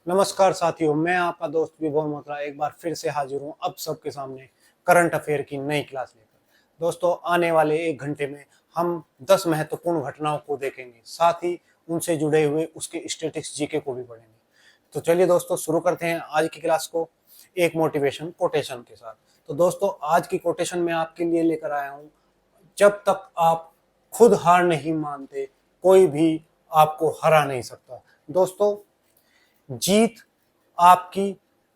नमस्कार साथियों, मैं आपका दोस्त विभव मोत्रा एक बार फिर से हाजिर हूँ अब सबके सामने करंट अफेयर की नई क्लास लेकर। दोस्तों, आने वाले 1 घंटे में हम 10 महत्वपूर्ण घटनाओं को देखेंगे, साथ ही उनसे जुड़े हुए उसके स्टैटिस्टिक्स जीके को भी पढ़ेंगे। तो चलिए दोस्तों, शुरू करते हैं आज की क्लास को एक मोटिवेशन कोटेशन के साथ। तो दोस्तों, आज की कोटेशन मैं आपके लिए लेकर आया हूँ, जब तक आप खुद हार नहीं मानते कोई भी आपको हरा नहीं सकता। दोस्तों, जीत आपकी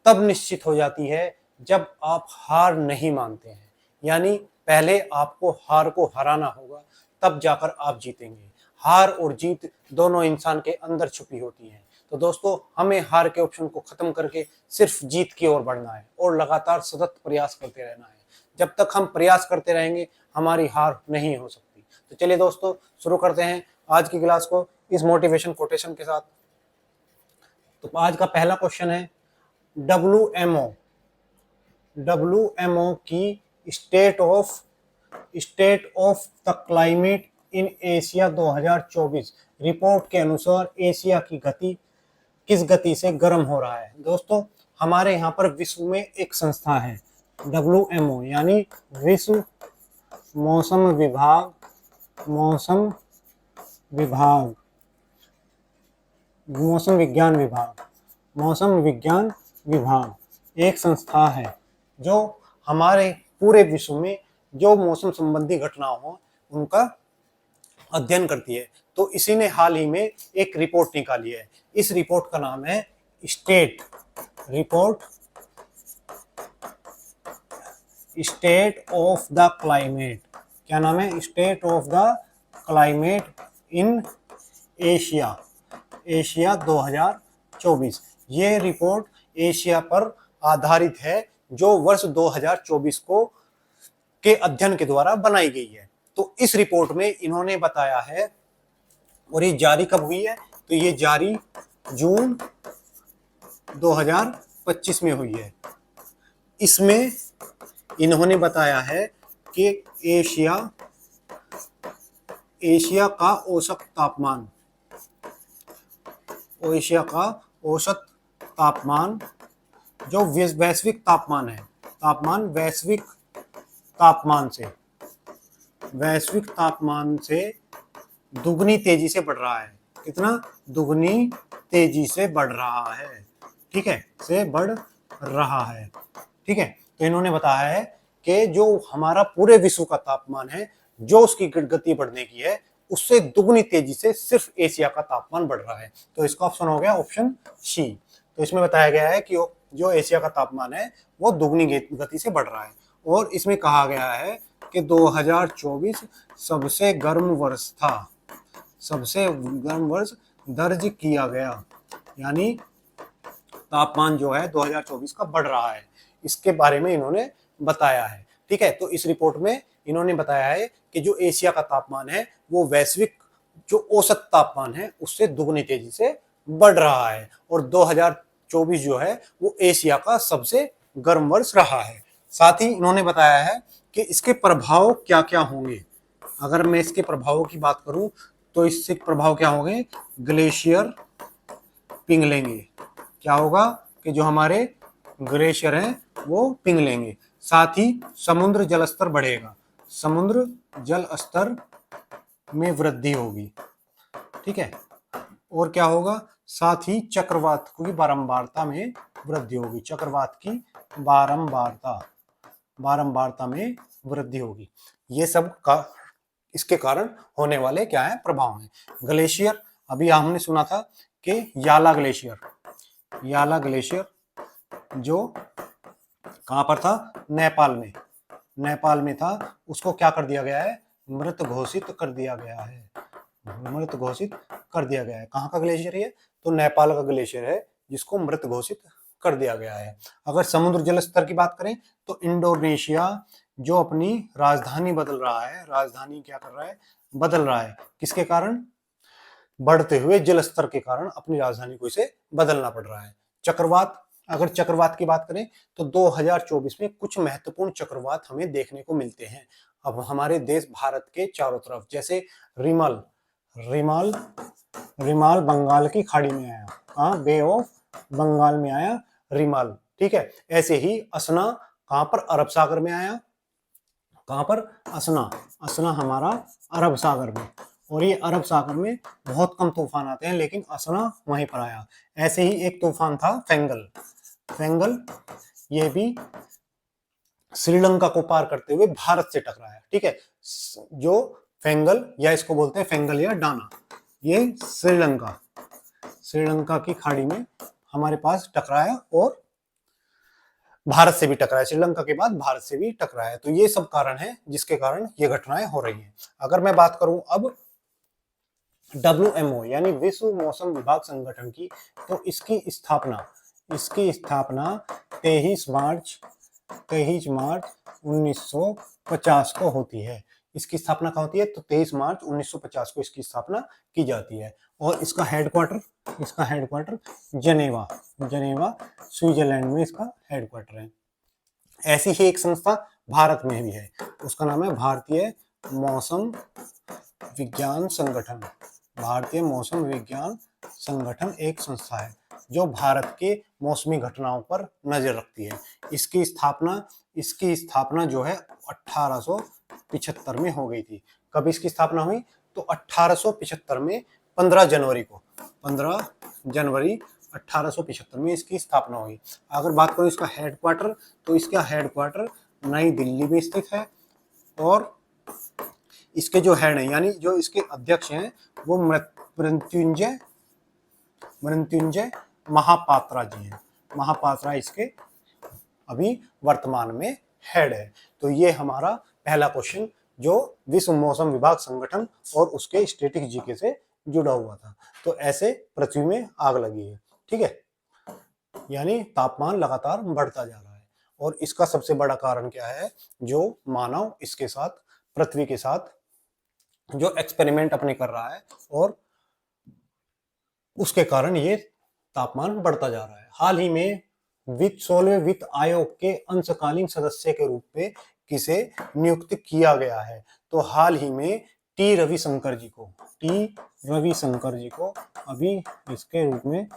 तब निश्चित हो जाती है जब आप हार नहीं मानते हैं, यानी पहले आपको हार को हराना होगा, तब जाकर आप जीतेंगे। हार और जीत दोनों इंसान के अंदर छुपी होती हैं। तो दोस्तों, हमें हार के ऑप्शन को खत्म करके सिर्फ जीत की ओर बढ़ना है और लगातार सतत प्रयास करते रहना है। जब तक हम प्रयास करते रहेंगे, हमारी हार नहीं हो सकती। तो चलिए दोस्तों, शुरू करते हैं आज की क्लास को इस मोटिवेशन कोटेशन के साथ। तो आज का पहला क्वेश्चन है, डब्ल्यूएमओ की state of the climate in Asia 2024 report के अनुसार एशिया की गति किस गति से गर्म हो रहा है। दोस्तों, हमारे यहाँ पर विश्व में एक संस्था है डब्ल्यूएमओ, यानी विश्व मौसम विज्ञान विभाग एक संस्था है जो हमारे पूरे विश्व में जो मौसम संबंधी घटनाओं हो उनका अध्ययन करती है। तो इसी ने हाल ही में एक रिपोर्ट निकाली है। इस रिपोर्ट का नाम है स्टेट ऑफ द क्लाइमेट। क्या नाम है? State of the climate in Asia 2024। ये रिपोर्ट एशिया पर आधारित है जो वर्ष 2024 को के अध्ययन के द्वारा बनाई गई है। तो इस रिपोर्ट में इन्होंने बताया है, और ये जारी कब हुई है? तो ये जारी जून 2025 में हुई है। इसमें इन्होंने बताया है कि एशिया का औसत तापमान जो वैश्विक तापमान है, वैश्विक तापमान से दुगनी तेजी से बढ़ रहा है। कितना? दुगनी तेजी से बढ़ रहा है। ठीक है, ठीक है। तो इन्होंने बताया है कि जो हमारा पूरे विश्व का तापमान है, जो उसकी गति बढ़ने की है, उससे दुगनी तेजी से सिर्फ एशिया का तापमान बढ़ रहा है। तो इसका ऑप्शन हो गया ऑप्शन सी। तो इसमें बताया गया है कि जो एशिया का तापमान है वो दुगनी गति से बढ़ रहा है। और इसमें कहा गया है कि 2024 सबसे गर्म वर्ष दर्ज किया गया, यानी तापमान जो है 2024 का बढ़ रहा है, इसके बारे में इन्होंने बताया है। ठीक है, तो इस रिपोर्ट में इन्होंने बताया है कि जो एशिया का तापमान है वो वैश्विक जो औसत तापमान है उससे दुगनी तेजी से बढ़ रहा है, और 2024 जो है वो एशिया का सबसे गर्म वर्ष रहा है। साथ ही इन्होंने बताया है कि इसके प्रभाव क्या क्या होंगे। अगर मैं इसके प्रभावों की बात करूं तो इससे प्रभाव क्या होंगे? ग्लेशियर पिघलेंगे। क्या होगा? कि जो हमारे ग्लेशियर हैं वो पिघलेंगे। साथ ही समुद्र जल स्तर बढ़ेगा, समुद्र जल स्तर में वृद्धि होगी। ठीक है, और क्या होगा? साथ ही चक्रवात की बारंबारता में वृद्धि होगी, चक्रवात की बारंबारता में वृद्धि होगी। ये सब का इसके कारण होने वाले क्या है? प्रभाव हैं। ग्लेशियर, अभी हमने सुना था कि याला ग्लेशियर जो कहां पर था? नेपाल में था, उसको क्या कर दिया गया है? मृत घोषित कर दिया गया है। कहाँ का ग्लेशियर है? तो नेपाल का ग्लेशियर है जिसको मृत घोषित कर दिया गया है। अगर समुद्र जल स्तर की बात करें तो इंडोनेशिया जो अपनी राजधानी बदल रहा है, बदल रहा है किसके कारण? बढ़ते हुए जल स्तर के कारण अपनी राजधानी को इसे बदलना पड़ रहा है। चक्रवात, अगर चक्रवात की बात करें तो 2024 में कुछ महत्वपूर्ण चक्रवात हमें देखने को मिलते हैं अब हमारे देश भारत के चारों तरफ, जैसे रिमाल बंगाल की खाड़ी में आया, बे ऑफ बंगाल में आया रिमाल, ठीक है। ऐसे ही असना कहां पर, अरब सागर में आया, कहां पर, असना, असना हमारा अरब सागर में, और ये अरब सागर में बहुत कम तूफान आते हैं लेकिन असना वहीं पर आया। ऐसे ही एक तूफान था फेंगल, फेंगल ये भी श्रीलंका को पार करते हुए भारत से टकराया, ठीक है। जो फेंगल, या इसको बोलते हैं फेंगल या डाना, ये श्रीलंका, श्रीलंका की खाड़ी में हमारे पास टकराया और भारत से भी टकराया, श्रीलंका के बाद भारत से भी टकराया। तो ये सब कारण है जिसके कारण ये घटनाएं हो रही हैं। अगर मैं बात करूं अब WMO यानी विश्व मौसम विभाग संगठन की, तो इसकी स्थापना 23 मार्च 1950 को होती है। इसकी स्थापना कहाँ होती है, तो 23 मार्च 1950 को इसकी स्थापना की जाती है। और इसका हेडक्वार्टर जनेवा, स्विट्जरलैंड में इसका हेडक्वार्टर है। ऐसी ही एक संस्था भारत में भी है, उसका नाम है भारतीय मौसम विज्ञान संगठन। भारतीय मौसम विज्ञान संगठन एक संस्था है जो भारत के मौसमी घटनाओं पर नजर रखती है। इसकी स्थापना जो है 1875 में हो गई थी। कब इसकी स्थापना हुई, तो 1875 में 15 जनवरी 1875 में इसकी स्थापना हुई। अगर बात करूं इसका हेडक्वार्टर, तो इसका हेडक्वार्टर नई दिल्ली में स्थित है, और इसके जो हेड हैं यानी जो इसके अध्यक्ष हैं वो मृत्युंजय महापात्रा जी हैं। महापात्रा इसके अभी वर्तमान में हेड है। तो ये हमारा पहला क्वेश्चन जो विश्व मौसम विभाग संगठन और उसके स्टैटिक जीके से जुड़ा हुआ था। तो ऐसे पृथ्वी में आग लगी है, ठीक है, यानी तापमान लगातार बढ़ता जा रहा है। और इसका सबसे बड़ा कारण क्या है, जो मानव इसके साथ, पृथ्वी के साथ जो एक्सपेरिमेंट अपने कर रहा है, और उसके कारण ये तापमान बढ़ता जा रहा है। हाल ही में 16वें वित्त आयोग के अंशकालीन सदस्य के रूप में किसे नियुक्त किया गया है, तो हाल ही में टी रविशंकर जी को अभी इसके रूप में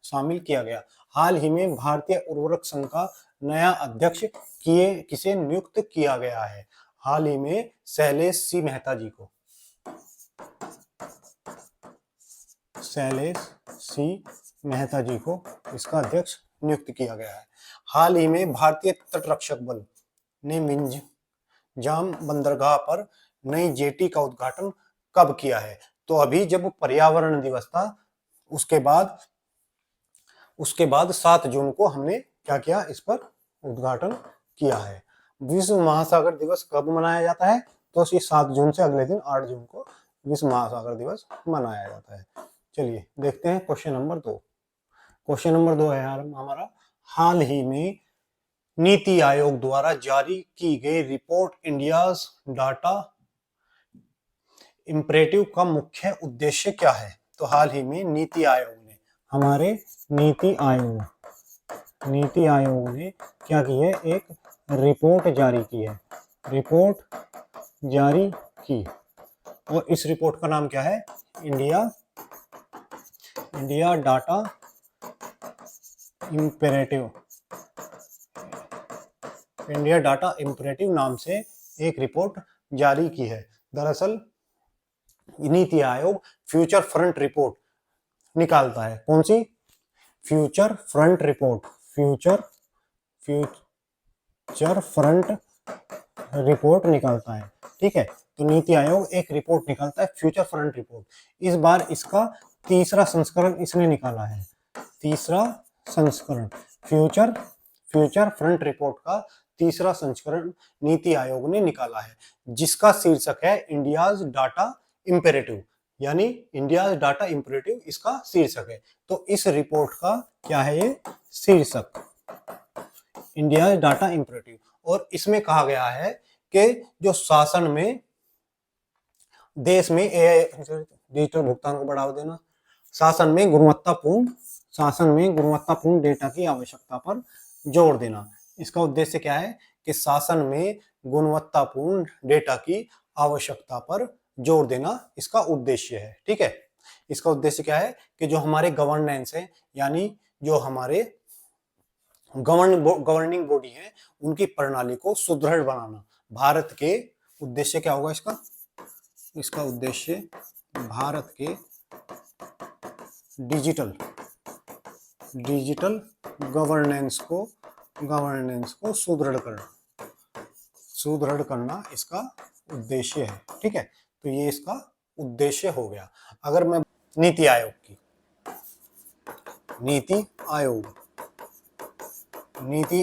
शामिल किया गया। हाल ही में भारतीय उर्वरक संघ का नया अध्यक्ष किसे नियुक्त किया गया है, हाल ही में शैलेश सी मेहता जी को, शैलेश सी मेहता जी को इसका अध्यक्ष नियुक्त किया गया है। हाल ही में भारतीय तटरक्षक बल ने मिंजाम बंदरगाह पर नई जेटी का उद्घाटन कब किया है, तो अभी जब पर्यावरण दिवस था उसके बाद 7 जून को हमने क्या किया, इस पर उद्घाटन किया है। विश्व महासागर दिवस कब मनाया जाता है, तो 7 जून से अगले दिन 8 जून को विश्व महासागर दिवस मनाया जाता है। चलिए देखते हैं क्वेश्चन नंबर 2। क्वेश्चन नंबर 2 है हमारा, हाल ही में नीति आयोग द्वारा जारी की गई रिपोर्ट इंडियाज डाटा इम्परेटिव का मुख्य उद्देश्य क्या है, तो हाल ही में नीति आयोग ने, हमारे नीति आयोग ने क्या की है, एक रिपोर्ट जारी की, और इस रिपोर्ट का नाम क्या है, इंडिया डाटा इम्परेटिव नाम से एक रिपोर्ट जारी की है। दरअसल NITI Aayog future front report निकालता है। कौन सी, फ्यूचर फ्रंट निकालता है, ठीक है। तो नीति आयोग एक रिपोर्ट निकालता है, फ्यूचर फ्रंट रिपोर्ट। इस बार इसका तीसरा संस्करण इसने निकाला है, तीसरा संस्करण फ्यूचर फ्रंट रिपोर्ट का तीसरा संस्करण नीति आयोग ने निकाला है, जिसका शीर्षक है इंडियाज डाटा इम्पेरेटिव, यानी इंडियाज डाटा इम्पेरेटिव इसका शीर्षक है। तो इस रिपोर्ट का क्या है, ये शीर्षक इंडियाज डाटा इम्पेरेटिव। और इसमें कहा गया है कि जो शासन में, देश में डिजिटल भुगतान को बढ़ावा देना, शासन में गुणवत्तापूर्ण डेटा की आवश्यकता पर जोर देना। इसका उद्देश्य क्या है कि शासन में गुणवत्तापूर्ण डेटा की आवश्यकता पर जोर देना इसका उद्देश्य है, ठीक है। इसका उद्देश्य क्या है कि जो हमारे गवर्नेंस है, यानी जो हमारे गवर्निंग बॉडी है उनकी प्रणाली को सुदृढ़ बनाना। भारत के उद्देश्य क्या होगा इसका? इसका उद्देश्य भारत के डिजिटल गवर्नेंस को सुदृढ़ करना इसका उद्देश्य है। ठीक है, तो ये इसका उद्देश्य हो गया। अगर मैं नीति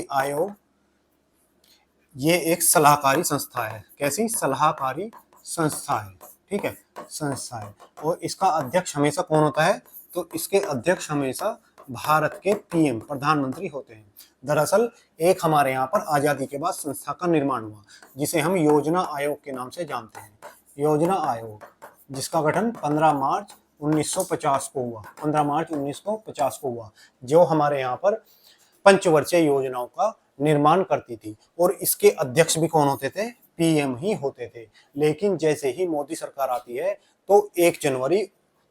आयोग ये एक सलाहकारी संस्था है। कैसी? सलाहकारी संस्था है। ठीक है, संस्था है। और इसका अध्यक्ष हमेशा कौन होता है? तो इसके अध्यक्ष हमेशा भारत के पीएम, प्रधानमंत्री होते हैं। दरअसल एक हमारे यहाँ पर आजादी के बाद संस्था का निर्माण हुआ जिसे हम योजना आयोग के नाम से जानते हैं। योजना आयोग, जिसका गठन 15 मार्च 1950 को हुआ। 15 मार्च 1950 को हुआ, जो हमारे यहाँ पर पंचवर्षीय योजनाओं का निर्माण करती थी। और इसके अध्यक्ष भी कौन होते थे? पीएम ही होते थे। लेकिन जैसे ही मोदी सरकार आती है तो 1 जनवरी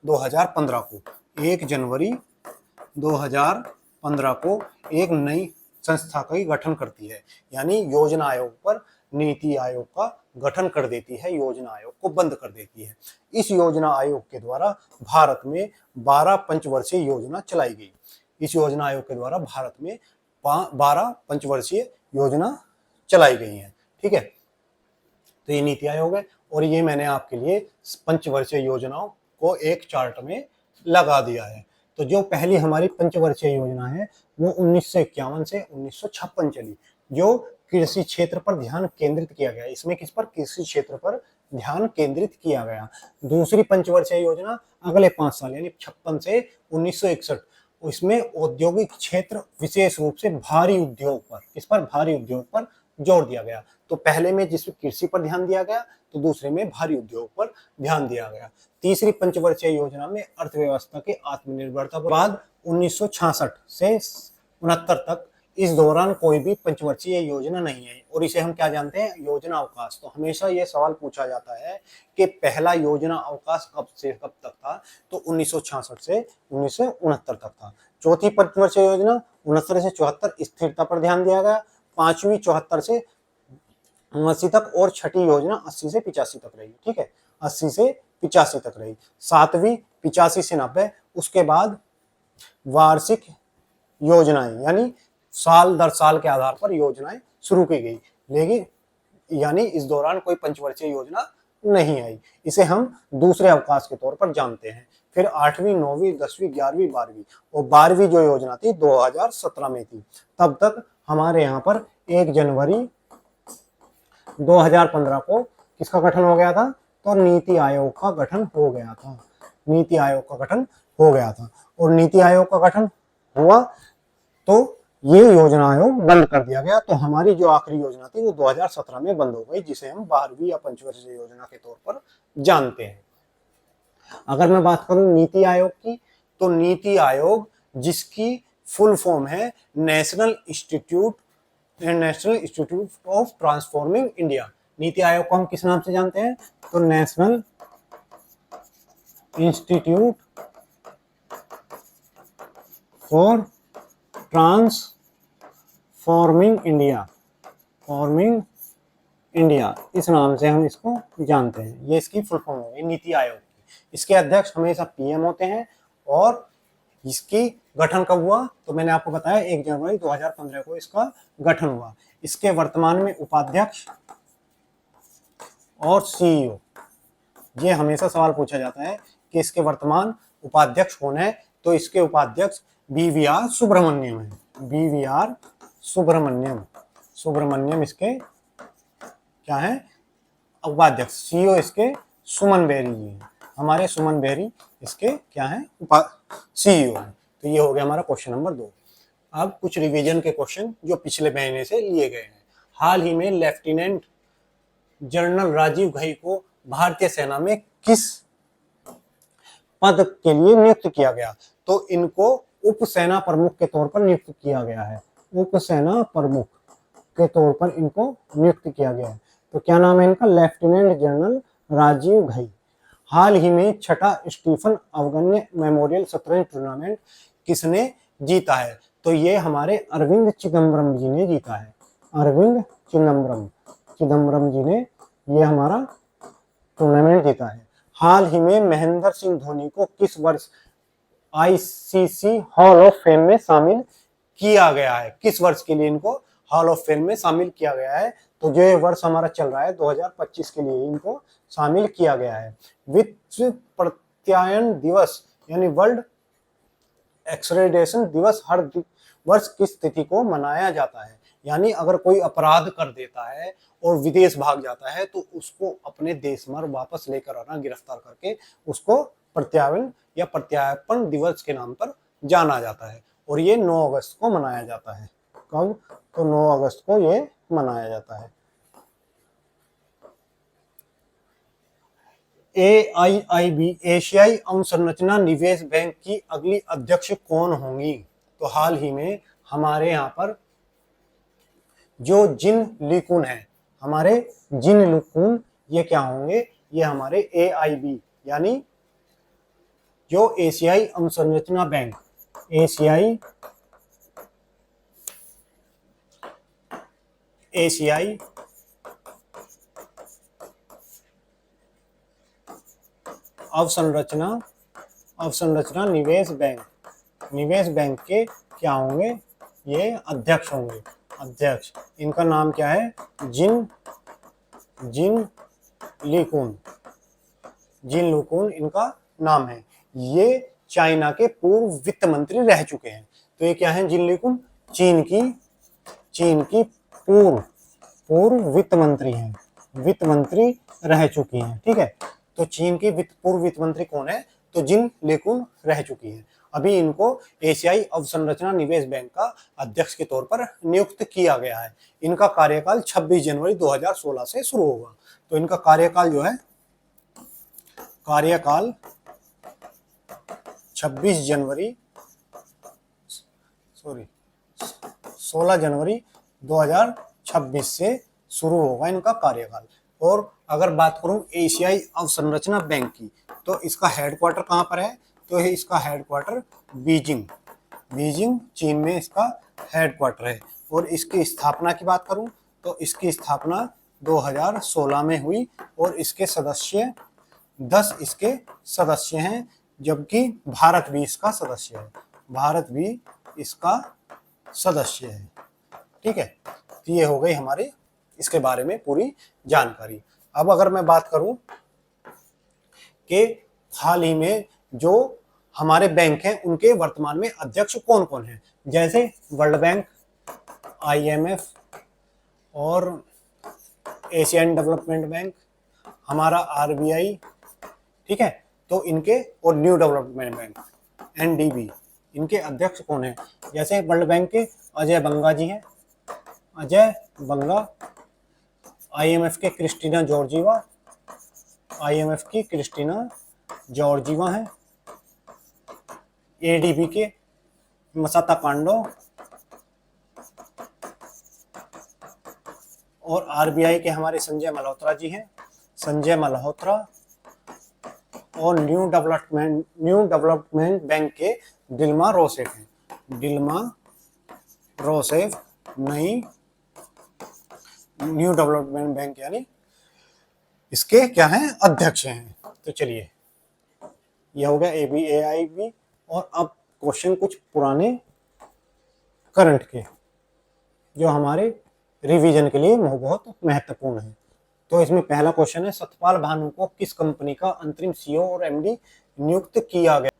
2015 को 1 जनवरी 2015 को एक नई संस्था का गठन करती है, यानी योजना आयोग पर नीति आयोग का गठन कर देती है, योजना आयोग को बंद कर देती है। इस योजना आयोग के द्वारा भारत में 12 पंचवर्षीय योजना चलाई गई। इस योजना आयोग के द्वारा भारत में 12 पंचवर्षीय योजना चलाई गई हैं। ठीक है, तो ये नीति आयोग है। और ये मैंने आपके लिए पंचवर्षीय योजनाओं को एक चार्ट में लगा दिया है। तो जो पहली हमारी पंचवर्षीय योजना है वो 1951 से 1956 चली, जो कृषि क्षेत्र पर ध्यान केंद्रित किया गया। इसमें किस पर? कृषि क्षेत्र पर ध्यान केंद्रित किया गया। दूसरी पंचवर्षीय योजना अगले 5 साल यानी 56 से 1961, इसमें औद्योगिक क्षेत्र विशेष रूप से भारी उद्योग पर, किस पर? भारी उद्योग पर जोर दिया गया। तो पहले में जिसमें कृषि पर ध्यान दिया गया, तो दूसरे में भारी उद्योग पर ध्यान दिया गया। तीसरी पंचवर्षीय योजना में अर्थव्यवस्था के आत्मनिर्भरता पर बाद 1966 से 69 तक इस दौरान कोई भी पंचवर्षीय योजना नहीं आई, और इसे हम क्या जानते हैं? योजना अवकाश। तो हमेशा यह सवाल पूछा जाता है कि पहला योजना अवकाश कब से कब तक था? तो 1966 से 1969 तक था। चौथी पंचवर्षीय योजना 69 से 74 स्थिरता पर ध्यान दिया गया। पांचवी 74 से 80 तक, और छठी योजना 80 से 85 तक रही। ठीक है, 80 से 85 तक रही। सातवीं 85 से 90। उसके बाद वार्षिक योजनाएं, यानी साल दर साल के आधार पर योजनाएं शुरू की गई, लेकिन यानी इस दौरान कोई पंचवर्षीय योजना नहीं आई। इसे हम दूसरे अवकाश के तौर पर जानते हैं। फिर 8वीं, 9वीं, 10वीं, 11वीं, 12वीं, और 12वीं जो योजना थी 2017 में थी। तब तक हमारे यहाँ पर 1 जनवरी 2015 को किसका गठन हो गया था? तो नीति आयोग का गठन हो गया था। नीति आयोग का गठन हो गया था। और नीति आयोग का गठन हुआ तो ये योजना आयोग बंद कर दिया गया। तो हमारी जो आखिरी योजना थी वो 2017 में बंद हो गई, जिसे हम 12वीं या पंचवर्षीय योजना के तौर पर जानते हैं। अगर मैं बात करूं नीति आयोग की, तो नीति आयोग, जिसकी फुल फॉर्म है national institute of transforming India. NITI Aayog को हम किस नाम से जानते हैं? तो national institute for transforming India, इस नाम से हम इसको जानते हैं। ये इसकी फुल फॉर्म होगी नीति आयोग की। इसके अध्यक्ष हमेशा पीएम होते हैं। और इसकी गठन कब हुआ? तो मैंने आपको बताया 1 जनवरी 2015 को इसका गठन हुआ। इसके वर्तमान में उपाध्यक्ष और सीईओ, ये हमेशा सवाल पूछा जाता है कि इसके वर्तमान उपाध्यक्ष कौन है? तो इसके उपाध्यक्ष बीवीआर सुब्रमण्यम है। बीवीआर सुब्रमण्यम इसके क्या है? उपाध्यक्ष। सीईओ इसके सुमन बेरी जी हैं। हमारे सुमन बेरी इसके क्या है? सीईओ है। तो ये हो गया हमारा क्वेश्चन नंबर 2। अब कुछ रिवीजन के क्वेश्चन जो पिछले महीने से लिए गए हैं। हाल ही में लेफ्टिनेंट जनरल राजीव घई को भारतीय सेना में किस पद के लिए नियुक्त किया गया? तो इनको उप सेना प्रमुख के तौर पर नियुक्त किया गया है। उप सेना प्रमुख के तौर पर इनको नियुक्त किया गया है। तो क्या नाम है इनका? Lieutenant general Rajiv Ghai. हाल ही में 6ठा स्टीफन अवगन्य मेमोरियल शतरंज टूर्नामेंट किसने जीता है। तो ये हमारे अरविंद चिदम्बरम जी ने जीता है। अरविंद चिदम्बरम जी ने ये हमारा टूर्नामेंट जीता है। हाल ही में महेंद्र सिंह धोनी को किस वर्ष आईसीसी हॉल ऑफ फेम में शामिल किया गया है? किस वर्ष के लिए इनको हॉल ऑफ फेम में शामिल किया गया है? तो जो ये वर्ष हमारा चल रहा है 2025 के लिए इनको शामिल किया गया है। विश्व प्रत्यायन दिवस यानी वर्ल्ड एक्सट्रेडिशन दिवस हर वर्ष किस तिथि को मनाया जाता है? यानी अगर कोई अपराध कर देता है और विदेश भाग जाता है तो उसको अपने देश में वापस लेकर आना, गिरफ्तार करके उसको प्रत्यायन या प्रत्यार्पण दिवस के नाम पर जाना जाता है। और ये 9 अगस्त को मनाया जाता है। कब? तो 9 अगस्त को ये मनाया जाता है। AIIB एशियाई अवसंरचना निवेश बैंक की अगली अध्यक्ष कौन होंगी? तो हाल ही में हमारे यहाँ पर जो जिन लीकुन है, हमारे जिन लीकुन, ये क्या होंगे? ये हमारे AIB यानी जो एशियाई अवसंरचना बैंक, एशियाई अवसंरचना निवेश बैंक के क्या होंगे? ये अध्यक्ष होंगे। अध्यक्ष, इनका नाम क्या है? जिन लीकुन इनका नाम है। ये चाइना के पूर्व वित्त मंत्री रह चुके हैं। तो ये क्या है? जिन लीकुन चीन की पूर्व वित्त मंत्री हैं, वित्त मंत्री रह चुकी हैं। ठीक है, तो चीन की पूर्व वित्त मंत्री कौन है? तो जिन लीकुन रह चुकी हैं। अभी इनको एशियाई अवसंरचना निवेश बैंक का अध्यक्ष के तौर पर नियुक्त किया गया है। इनका कार्यकाल 26 जनवरी 2016 से शुरू होगा। तो इनका कार्यकाल जो है, 16 जनवरी 2026 से शुरू होगा इनका कार्यकाल। और अगर बात करूं एशियाई अवसंरचना बैंक की, तो इसका हेडक्वार्टर कहां पर है? तो इसका हेडक्वार्टर बीजिंग चीन में इसका हेडक्वार्टर है। और इसकी स्थापना की बात करूं तो इसकी स्थापना 2016 में हुई और इसके सदस्य 10 इसके सदस्य हैं, जबकि भारत भी इसका सदस्य है। ठीक है, तो ये हो गई हमारी इसके बारे में पूरी जानकारी। अब अगर मैं बात करूं कि हाल ही में जो हमारे बैंक हैं उनके वर्तमान में अध्यक्ष कौन कौन हैं, जैसे वर्ल्ड बैंक, IMF और एशियन डेवलपमेंट बैंक, हमारा RBI, ठीक है, तो इनके, और न्यू डेवलपमेंट बैंक NDB, इनके अध्यक्ष कौन है? जैसे वर्ल्ड बैंक के अजय बंगा जी हैं, IMF के क्रिस्टीना जॉर्जीवा हैं, ADB के मसाता कांडो और RBI के हमारे संजय मल्होत्रा जी हैं, और न्यू डेवलपमेंट बैंक के डिल्मा रोसेफ नई न्यू डेवलपमेंट बैंक यानी इसके क्या हैं? अध्यक्ष हैं। तो चलिए, यह हो गया AIB। और अब क्वेश्चन कुछ पुराने करंट के, जो हमारे रिवीजन के लिए बहुत महत्वपूर्ण है। तो इसमें पहला क्वेश्चन है, सतपाल भानु को किस कंपनी का अंतरिम CEO और MD नियुक्त किया गया?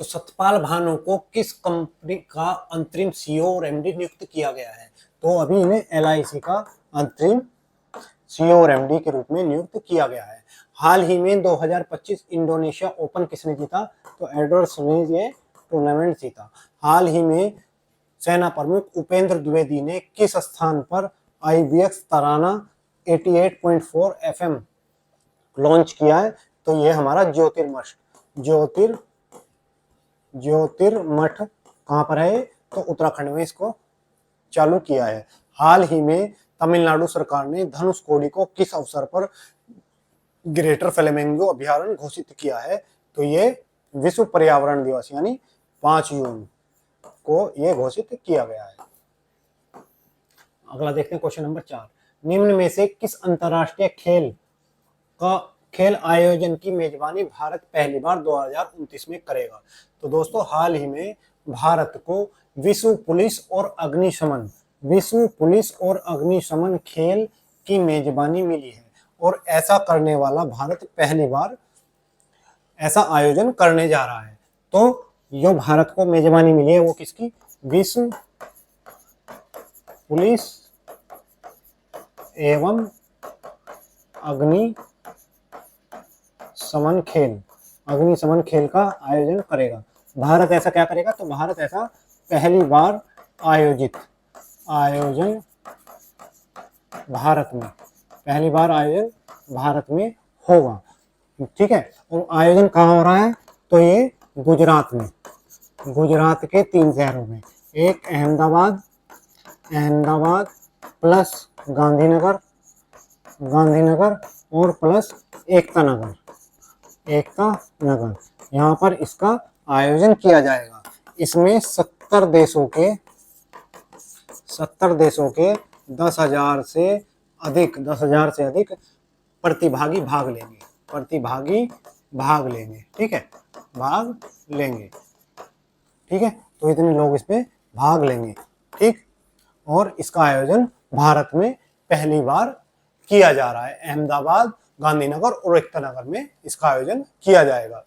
तो सतपाल भानु को किस कंपनी का अंतरिम CEO और MD नियुक्त किया गया है? तो अभी इन्हें LIC का अंतरिम CEO और MD के रूप में नियुक्त किया गया है। हाल ही में 2025 इंडोनेशिया ओपन किसने जीता? तो एडवर्ड स्मिथ ने टूर्नामेंट जीता। हाल ही में सेना प्रमुख उपेंद्र द्विवेदी ने किस स्थान पर IBX तराना 88.4 FM लॉन्च किया है? तो यह हमारा ज्योतिर्मठ कहाँ पर है? तो उत्तराखंड में इसको चालू किया है। हाल ही में तमिलनाडु सरकार ने धनुषकोडी को किस अवसर पर ग्रेटर फ्लेमिंगो अभयारण्य घोषित किया है? तो ये विश्व पर्यावरण दिवस यानी 5 जून को ये घोषित किया गया है। अगला देखते हैं क्वेश्चन नंबर 4। निम्न में से किस अंतरराष्ट्रीय खेल आयोजन की मेजबानी भारत पहली बार 2029 में करेगा? तो दोस्तों हाल ही में भारत को विश्व पुलिस और अग्निशमन खेल की मेजबानी मिली है और ऐसा करने वाला भारत पहली बार ऐसा आयोजन करने जा रहा है। तो जो भारत को मेजबानी मिली है वो किसकी? विश्व पुलिस एवं अग्निशमन खेल का आयोजन करेगा। भारत ऐसा क्या करेगा? तो भारत ऐसा पहली बार आयोजन भारत में होगा। ठीक है, और आयोजन कहाँ हो रहा है? तो ये गुजरात में, गुजरात के 3 शहरों में, एक अहमदाबाद प्लस गांधीनगर और प्लस एकता नगर, यहाँ पर इसका आयोजन किया जाएगा। इसमें 70 देशों के 10,000 से अधिक प्रतिभागी भाग लेंगे। ठीक है, ठीक है, तो इतने लोग इसमें भाग लेंगे। ठीक, और इसका आयोजन भारत में पहली बार किया जा रहा है। अहमदाबाद, गांधीनगर और एकता नगर में इसका आयोजन किया जाएगा।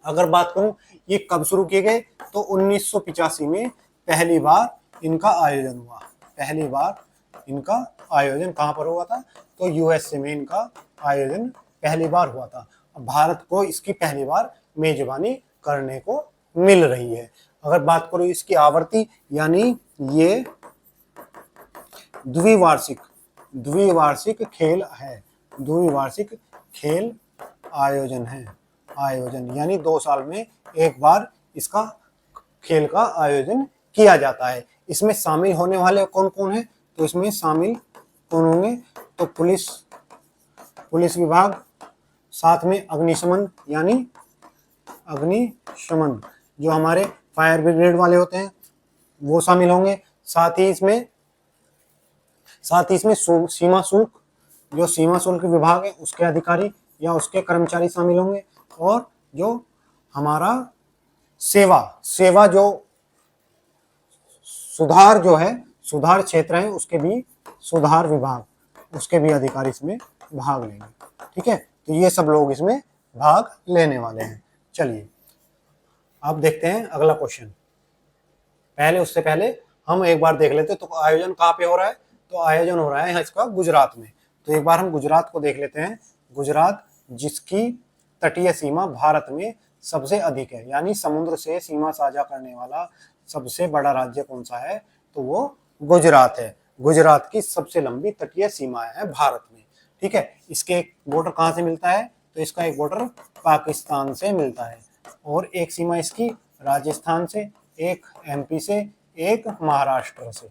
अगर बात करूं ये कब शुरू किए गए, तो 1985 में पहली बार इनका आयोजन हुआ। पहली बार इनका आयोजन कहाँ पर हुआ था? तो यूएसए में इनका आयोजन पहली बार हुआ था। भारत को इसकी पहली बार मेजबानी करने को मिल रही है। अगर बात करूं इसकी आवृत्ति, यानी ये द्विवार्षिक खेल है, द्विवार्षिक खेल आयोजन है। यानी 2 साल में एक बार इसका खेल का आयोजन किया जाता है। इसमें शामिल होने वाले कौन कौन है? तो इसमें शामिल कौन होंगे? तो पुलिस विभाग, साथ में अग्निशमन जो हमारे फायर ब्रिगेड वाले होते हैं वो शामिल होंगे। साथ ही इसमें सीमा शुल्क विभाग है उसके अधिकारी या उसके कर्मचारी शामिल होंगे। और जो हमारा सेवा जो सुधार क्षेत्र है उसके भी सुधार विभाग, उसके भी अधिकारी इसमें भाग लेंगे। ठीक है, तो ये सब लोग इसमें भाग लेने वाले हैं। चलिए अब देखते हैं अगला क्वेश्चन। उससे पहले हम एक बार देख लेते तो आयोजन कहाँ पे हो रहा है? तो आयोजन हो रहा है इसका गुजरात में। तो एक बार हम गुजरात को देख लेते हैं। गुजरात जिसकी तटीय सीमा भारत में सबसे अधिक है, यानी समुद्र से सीमा साझा करने वाला सबसे बड़ा राज्य कौन सा है? तो वो गुजरात है। गुजरात की सबसे लंबी तटीय सीमा है भारत में। ठीक है, इसके एक बॉर्डर कहाँ से मिलता है? तो इसका एक बॉर्डर पाकिस्तान से मिलता है और एक सीमा इसकी राजस्थान से, एक एमपी से, एक महाराष्ट्र से।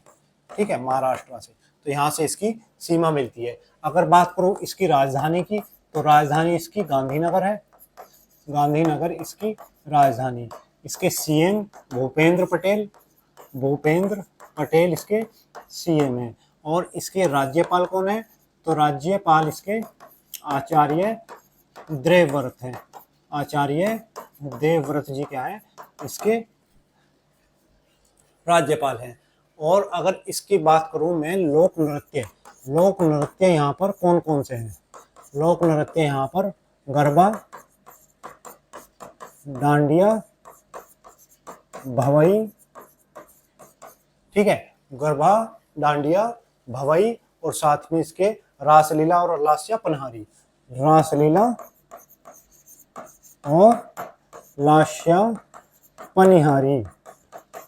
ठीक है, महाराष्ट्र से, तो यहाँ से इसकी सीमा मिलती है। अगर बात करूँ इसकी राजधानी की, तो राजधानी इसकी गांधीनगर है। गांधीनगर इसकी राजधानी। इसके सीएम भूपेंद्र पटेल इसके सीएम हैं। और इसके राज्यपाल कौन है? तो राज्यपाल इसके आचार्य देवव्रत हैं। आचार्य देवव्रत जी क्या है? इसके राज्यपाल हैं। और अगर इसकी बात करूं मैं लोक नृत्य यहाँ पर कौन कौन से हैं? लोक नृत्य यहाँ पर गरबा, डांडिया, भवई। ठीक है, गरबा, डांडिया, भवई और साथ में इसके रासलीला और लास्या पनहारी। रासलीला और लास्या पनिहारी,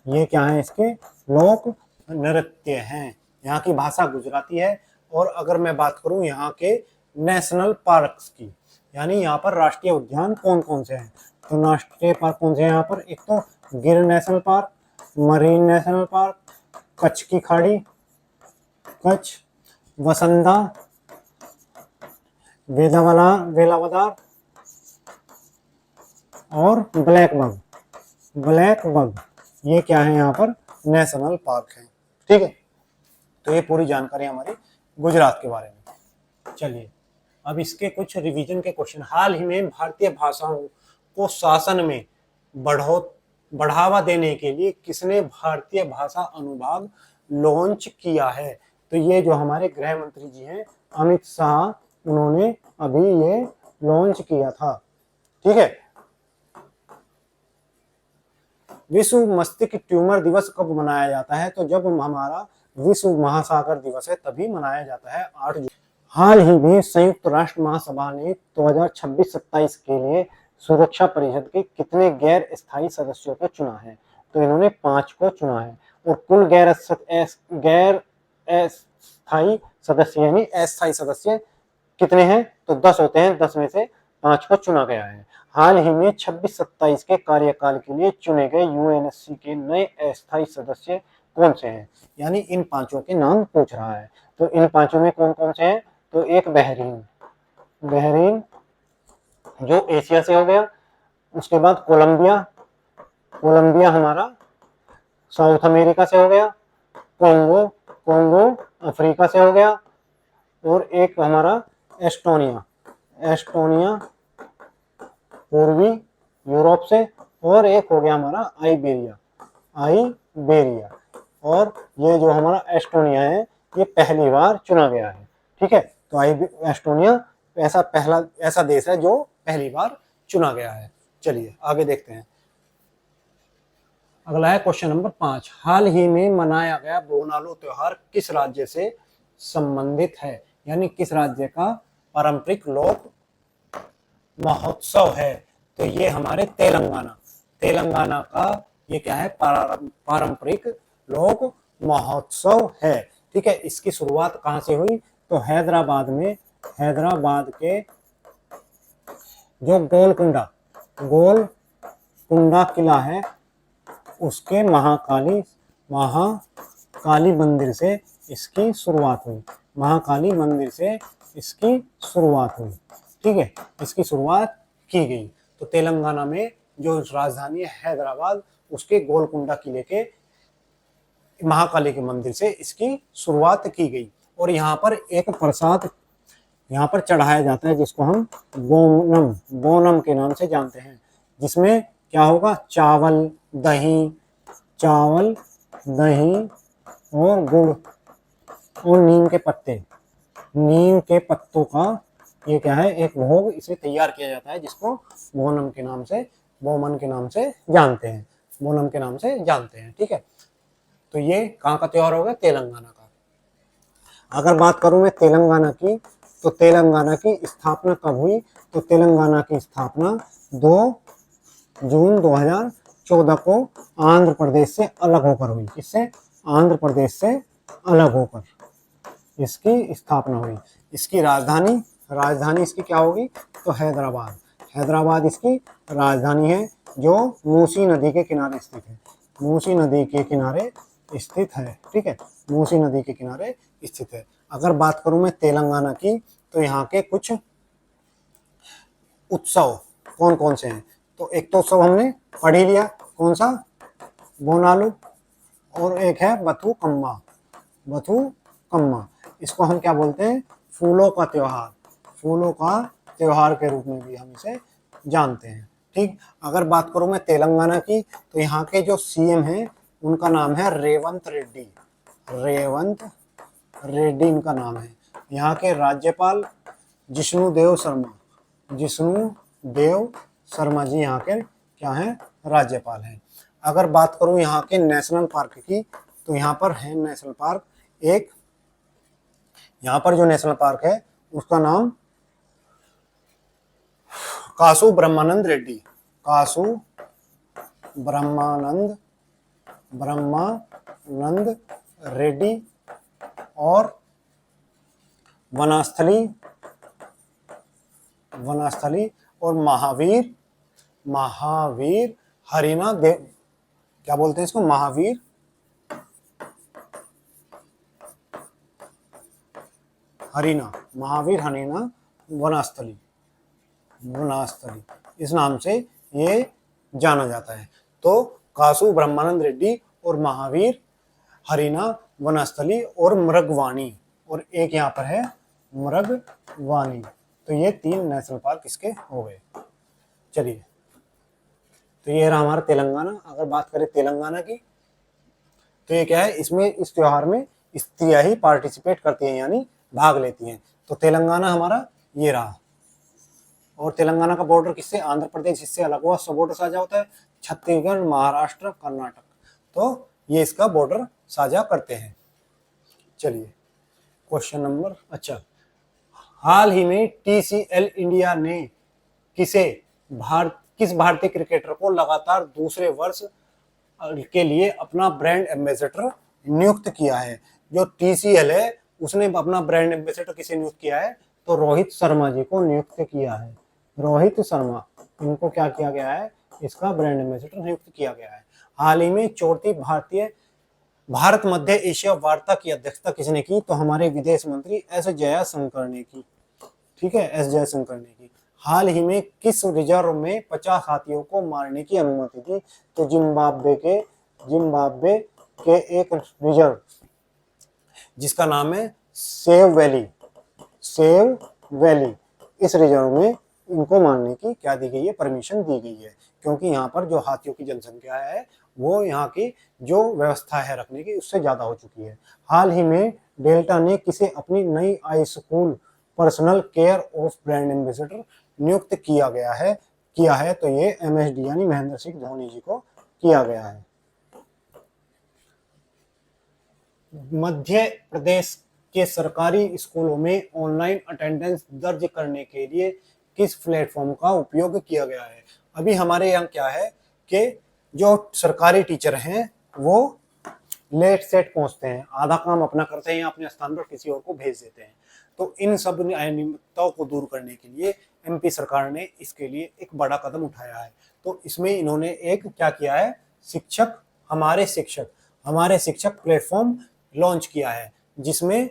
ये क्या है? इसके लोक नृत्य हैं। यहाँ की भाषा गुजराती है। और अगर मैं बात करूं यहाँ के नेशनल पार्क्स की, यानी यहाँ पर राष्ट्रीय उद्यान कौन कौन से हैं? तो राष्ट्रीय पार्क कौन से हैं यहाँ पर? एक तो गिर national park, marine national park, Kutch की खाड़ी, कच्छ, वसंदा, वेलावदार और ब्लैक बग। ये क्या है, यहाँ पर नेशनल पार्क है। ठीक है, तो ये पूरी जानकारी हमारी गुजरात के बारे में। चलिए अब इसके कुछ रिवीजन के क्वेश्चन। हाल ही में भारतीय भाषाओं को शासन में बढ़ावा देने के लिए किसने भारतीय भाषा अनुभाग लॉन्च किया है? तो ये जो हमारे गृह मंत्री जी हैं अमित शाह, उन्होंने अभी ये लॉन्च किया था। ठीक है, विश्व मस्तिष्क ट्यूमर दिवस कब मनाया जाता है? तो जब हमारा विश्व महासागर दिवस है तभी मनाया जाता है, 8 जून। हाल ही में संयुक्त राष्ट्र महासभा ने 2026-27 के लिए सुरक्षा परिषद के कितने गैर स्थायी सदस्यों को चुना है? तो इन्होंने 5 को चुना है। और कुल गैर अस्थायी सदस्य यानी अस्थायी सदस्य कितने हैं? तो 10 होते हैं, 10 में से 5 को चुना गया है। हाल ही में 26-27 के कार्यकाल के लिए चुने गए यूएनएससी के नए अस्थायी सदस्य कौन से हैं? यानी इन 5 के नाम पूछ रहा है। तो इन 5 में कौन कौन से हैं? तो एक बहरीन जो एशिया से हो गया, उसके बाद कोलंबिया हमारा साउथ अमेरिका से हो गया, कॉन्गो अफ्रीका से हो गया, और एक हमारा एस्टोनिया पूर्वी यूरोप से, और एक हो गया हमारा आइबेरिया। और ये जो हमारा एस्टोनिया है ये पहली बार चुना गया है। ठीक है, तो एस्टोनिया ऐसा देश है जो पहली बार चुना गया है। चलिए आगे देखते हैं। अगला है क्वेश्चन नंबर 5। हाल ही में मनाया गया बोनालू त्योहार किस राज्य से संबंधित है? यानी किस राज्य का पारंपरिक लोक महोत्सव है? तो ये हमारे तेलंगाना का ये क्या है, पारंपरिक लोक महोत्सव है। ठीक है, इसकी शुरुआत कहाँ से हुई? तो हैदराबाद के जो गोलकुंडा किला है उसके महाकाली मंदिर से इसकी शुरुआत हुई। ठीक है, इसकी शुरुआत की गई। तो तेलंगाना में जो राजधानी है हैदराबाद, उसके गोलकुंडा किले के महाकाली के मंदिर से इसकी शुरुआत की गई। और यहाँ पर एक प्रसाद यहाँ पर चढ़ाया जाता है जिसको हम बोनम के नाम से जानते हैं, जिसमें क्या होगा, चावल दही और गुड़ और नीम के पत्तों का ये क्या है, एक भोग इसे तैयार किया जाता है, जिसको बोनम के नाम से जानते हैं। ठीक है, तो ये कहाँ का त्योहार होगा? तेलंगाना का। अगर बात करूं मैं तेलंगाना की, तो तेलंगाना की स्थापना कब हुई? तो तेलंगाना की स्थापना 2 जून 2014 को आंध्र प्रदेश से अलग होकर हुई। इससे आंध्र प्रदेश से अलग होकर इसकी स्थापना हुई। इसकी राजधानी इसकी क्या होगी? तो हैदराबाद इसकी राजधानी है, जो मूसी नदी के किनारे स्थित है। ठीक है, मूसी नदी के किनारे स्थित है। अगर बात करूं मैं तेलंगाना की, तो यहाँ के कुछ उत्सव कौन कौन से हैं? तो एक तो उत्सव हमने पढ़ ही लिया, कौन सा? बोनालू। और एक है बथुकम्मा। इसको हम क्या बोलते हैं? फूलों का त्योहार के रूप में भी हम इसे जानते हैं। ठीक, अगर बात करूं मैं तेलंगाना की, तो यहाँ के जो सीएम हैं उनका नाम है रेवंत रेड्डी इनका नाम है। यहाँ के राज्यपाल जिष्णुदेव शर्मा जी यहाँ के क्या हैं? राज्यपाल हैं। अगर बात करूं यहाँ के नेशनल पार्क की, तो यहाँ पर है नेशनल पार्क एक, यहाँ पर जो नेशनल पार्क है उसका नाम कासु ब्रह्मानंद रेड्डी और वनास्थली और महावीर हरिना देव, क्या बोलते हैं इसको? महावीर हरिना वनास्थली इस नाम से ये जाना जाता है। तो कासु ब्रह्मानंद रेड्डी और महावीर हरिना वनस्थली और मृगवाणी, और एक यहाँ पर है मृगवाणी। तो ये 3 नेशनल पार्क इसके हो गए। चलिए, तो ये रहा हमारा तेलंगाना। अगर बात करें तेलंगाना की, तो ये क्या है, इसमें इस त्योहार में स्त्रियां ही पार्टिसिपेट करती हैं, यानी भाग लेती हैं। तो तेलंगाना हमारा ये रहा। और तेलंगाना का बॉर्डर किससे, आंध्र प्रदेश इससे अलग हुआ, सब बॉर्डर साझा होता है, छत्तीसगढ़, महाराष्ट्र, कर्नाटक, तो ये इसका बॉर्डर साझा करते हैं। चलिए, क्वेश्चन नंबर, अच्छा, हाल ही में TCL इंडिया ने किस भारतीय क्रिकेटर को लगातार दूसरे वर्ष के लिए अपना ब्रांड एम्बेसडर नियुक्त किया है? जो TCL है उसने अपना ब्रांड एम्बेसडर किसे नियुक्त किया है? तो रोहित शर्मा जी को नियुक्त किया है। रोहित शर्मा, इनको क्या किया गया है, इसका ब्रांड एम्बेसडर नियुक्त किया गया है। हाल ही में 34 भारत मध्य एशिया वार्ता की अध्यक्षता किसने की? तो हमारे विदेश मंत्री एस जयशंकर ने की। ठीक है, एस जयशंकर ने की। हाल ही में किस रिजर्व में 50 हाथियों को मारने की अनुमति थी? तो जिम्बाब्वे के एक रिजर्व जिसका नाम है सेव वैली, इस रिजर्व में इनको मारने की क्या दी गई है, परमिशन दी गई है, क्योंकि यहाँ पर जो हाथियों की जनसंख्या है वो यहाँ की जो व्यवस्था है रखने की उससे ज्यादा हो चुकी है। हाल ही में डेल्टा ने किसे अपनी नई high school personal care of brand ambassador नियुक्त किया है? तो ये MSD यानी महेंद्र सिंह धोनी जी को किया गया है। मध्य प्रदेश के सरकारी स्कूलों में ऑनलाइन अटेंडेंस दर्ज करने के लिए किस प्लेटफॉर्म का उपयोग किया गया है? अभी हमारे यहाँ क्या है कि जो सरकारी टीचर हैं वो लेट सेट पहुंचते हैं, आधा काम अपना करते हैं या अपने स्थान पर किसी और को भेज देते हैं। तो इन सब अनियमितताओं को दूर करने के लिए MP सरकार ने इसके लिए एक बड़ा कदम उठाया है। तो इसमें इन्होंने एक क्या किया है, हमारे शिक्षक प्लेटफॉर्म लॉन्च किया है, जिसमें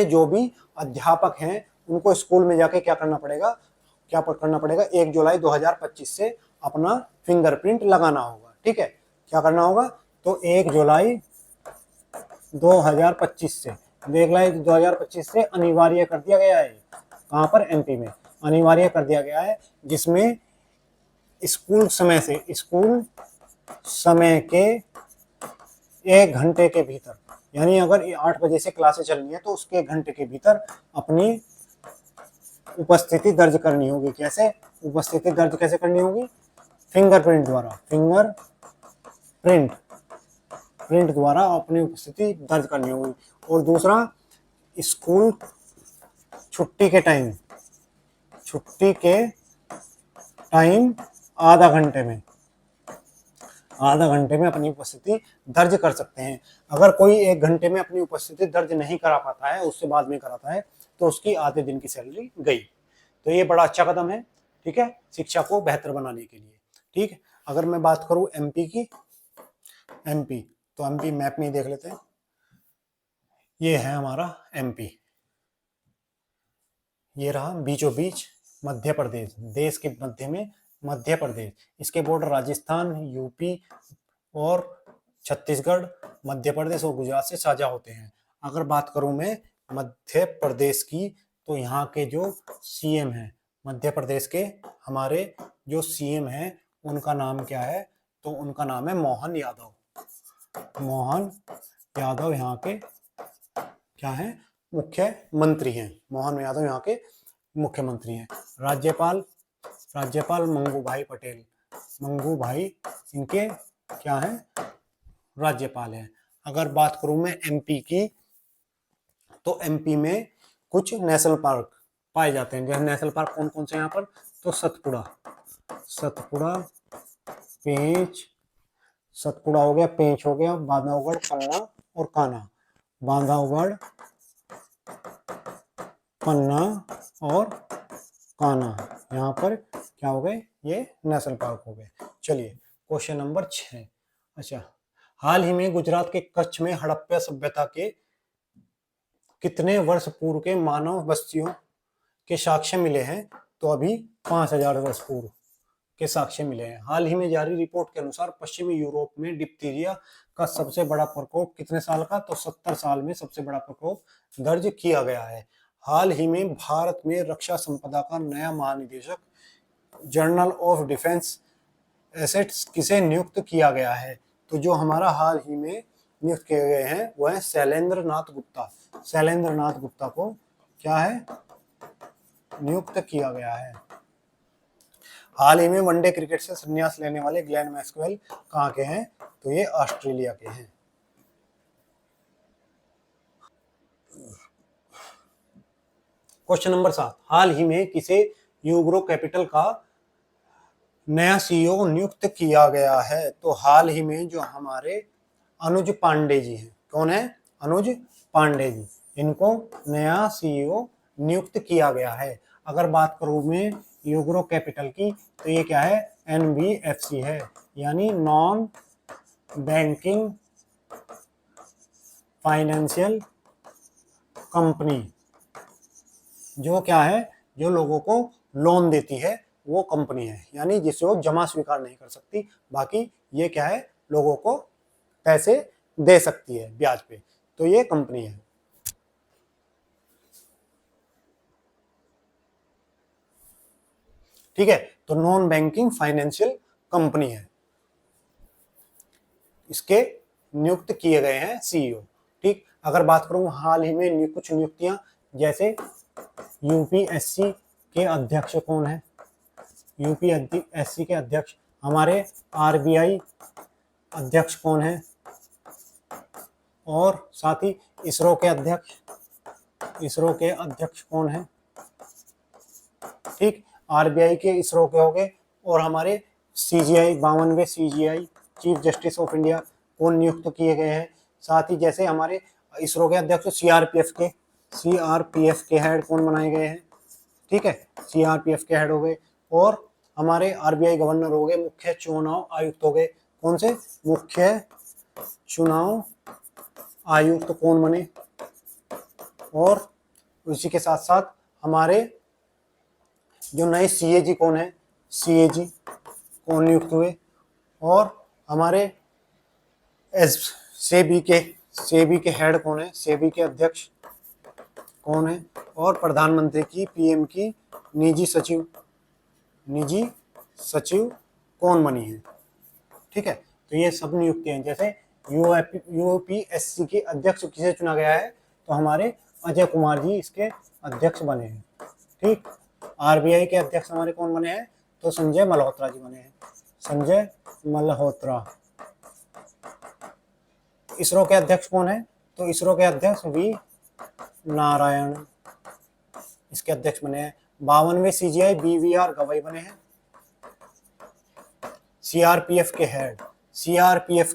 जो भी अध्यापक हैं उनको स्कूल में जाके क्या करना पड़ेगा, 1 जुलाई 2025 से अपना फिंगरप्रिंट लगाना होगा। ठीक है, क्या करना होगा, तो 1 जुलाई 2025 से अनिवार्य कर दिया गया है। कहाँ पर, MP में अनिवार्य कर दिया गया है, जिसमें स्कूल समय के 1 घंटे के भीतर, यानी अगर 8 बजे से क्लासें चल रही है तो उसके 1 घंटे के भीतर अपनी उपस्थिति दर्ज करनी होगी। कैसे उपस्थिति दर्ज करनी होगी? फिंगरप्रिंट द्वारा अपनी उपस्थिति दर्ज करनी होगी। और दूसरा, स्कूल छुट्टी के टाइम आधा घंटे में अपनी उपस्थिति दर्ज कर सकते हैं। अगर कोई 1 घंटे में अपनी उपस्थिति दर्ज नहीं करा पाता है, उससे बाद में कराता है, तो उसकी आधे दिन की सैलरी गई। तो ये बड़ा अच्छा कदम है, ठीक है, शिक्षा को बेहतर बनाने के लिए। ठीक है, अगर मैं बात करूं MP की, तो MP मैप में देख लेते हैं। ये है हमारा MP, ये रहा बीचों बीच मध्य प्रदेश, देश के मध्य में मध्य प्रदेश, इसके बॉर्डर राजस्थान, UP और छत्तीसगढ़, मध्य प्रदेश और गुजरात से साझा होते हैं। अगर बात करूं मैं मध्य प्रदेश की, तो यहाँ के जो CM हैं मध्य प्रदेश के, हमारे जो CM हैं उनका नाम क्या है? तो उनका नाम है मोहन यादव। यहाँ के क्या है? मुख्यमंत्री हैं। मोहन यादव यहाँ के मुख्यमंत्री हैं। राज्यपाल मंगू भाई इनके क्या हैं? राज्यपाल हैं। अगर बात करूं मैं MP की, तो MP में कुछ नेशनल पार्क पाए जाते हैं। जैसे नेशनल पार्क कौन कौन से यहाँ पर? तो सतपुड़ा हो गया, पेंच हो गया, बांधवगढ़, पन्ना और कान्हा। बांधवगढ़, पन्ना और कान्हा, यहाँ पर क्या हो गए? ये नेशनल पार्क हो गए। चलिए, क्वेश्चन नंबर 6। अच्छा, हाल ही में गुजरात के कच्छ में हड़प्पा सभ्यता के कितने वर्ष पूर्व के मानव बस्तियों के साक्ष्य मिले हैं? तो अभी 5000 वर्ष पूर्व। के साक्ष्य मिले हैं। हाल ही में जारी रिपोर्ट के अनुसार पश्चिमी यूरोप में डिप्थीरिया का सबसे बड़ा प्रकोप कितने साल का, तो 70 साल में सबसे बड़ा प्रकोप दर्ज किया गया है। हाल ही में भारत में रक्षा संपदा का नया महानिदेशक जर्नल ऑफ डिफेंस एसेट्स किसे नियुक्त किया गया है, तो जो हमारा हाल ही में नियुक्त किए गए हैं वो है शैलेंद्र नाथ गुप्ता। शैलेंद्र नाथ गुप्ता को क्या है, नियुक्त किया गया है। हाल ही में वनडे क्रिकेट से संन्यास लेने वाले ग्लेन मैक्सवेल कहाँ के हैं, तो ये ऑस्ट्रेलिया के हैं। क्वेश्चन नंबर 7, हाल ही में किसे यूग्रो कैपिटल का नया सीईओ नियुक्त किया गया है, तो हाल ही में जो हमारे अनुज पांडे जी हैं, कौन है, अनुज पांडे जी, इनको नया सीईओ नियुक्त किया गया है। अगर बात करूं मैं यूग्रो कैपिटल की, तो ये क्या है, एनबीएफसी है, यानी नॉन बैंकिंग फाइनेंशियल कंपनी, जो क्या है, जो लोगों को लोन देती है वो कंपनी है, यानी जिसे वो जमा स्वीकार नहीं कर सकती, बाकी ये क्या है, लोगों को पैसे दे सकती है ब्याज पे, तो ये कंपनी है। ठीक है, तो नॉन बैंकिंग फाइनेंशियल कंपनी है, इसके नियुक्त किए गए हैं सीईओ। ठीक, अगर बात करूं हाल ही में कुछ नियुक्तियां, जैसे यूपीएससी के अध्यक्ष कौन है, यूपीएससी के अध्यक्ष, हमारे आरबीआई अध्यक्ष कौन है, और साथ ही इसरो के अध्यक्ष कौन है। ठीक, आरबीआई के, इसरो के हो गए, और हमारे सीजीआई 52वें CJI chief justice of India कौन नियुक्त किए गए हैं। साथ ही जैसे हमारे इसरो के अध्यक्ष सीआरपीएफ के हेड कौन बनाए गए हैं, ठीक है, सीआरपीएफ के हेड हो गए, और हमारे आरबीआई गवर्नर हो गए, मुख्य चुनाव आयुक्त हो गए, कौन से, मुख्य चुनाव आयुक्त कौन बने, और उसी के साथ साथ हमारे जो नए सीएजी कौन है, सीएजी कौन नियुक्त हुए, और हमारे सेबी के हेड कौन है, सेबी के अध्यक्ष कौन है, और प्रधानमंत्री की, पीएम की निजी सचिव कौन बनी है। ठीक है, तो ये सब नियुक्तियां, जैसे यूपीएससी के अध्यक्ष किसे चुना गया है, तो हमारे अजय कुमार जी इसके अध्यक्ष बने हैं। ठीक, आरबीआई के अध्यक्ष हमारे कौन बने हैं, तो संजय मल्होत्रा जी बने हैं, संजय मल्होत्रा। इसरो के अध्यक्ष कौन है, तो इसरो के अध्यक्ष वी नारायण इसके अध्यक्ष बने हैं। 52वें सीजीआई बीवीआर गवई बने हैं। सीआरपीएफ के हेड, सीआरपीएफ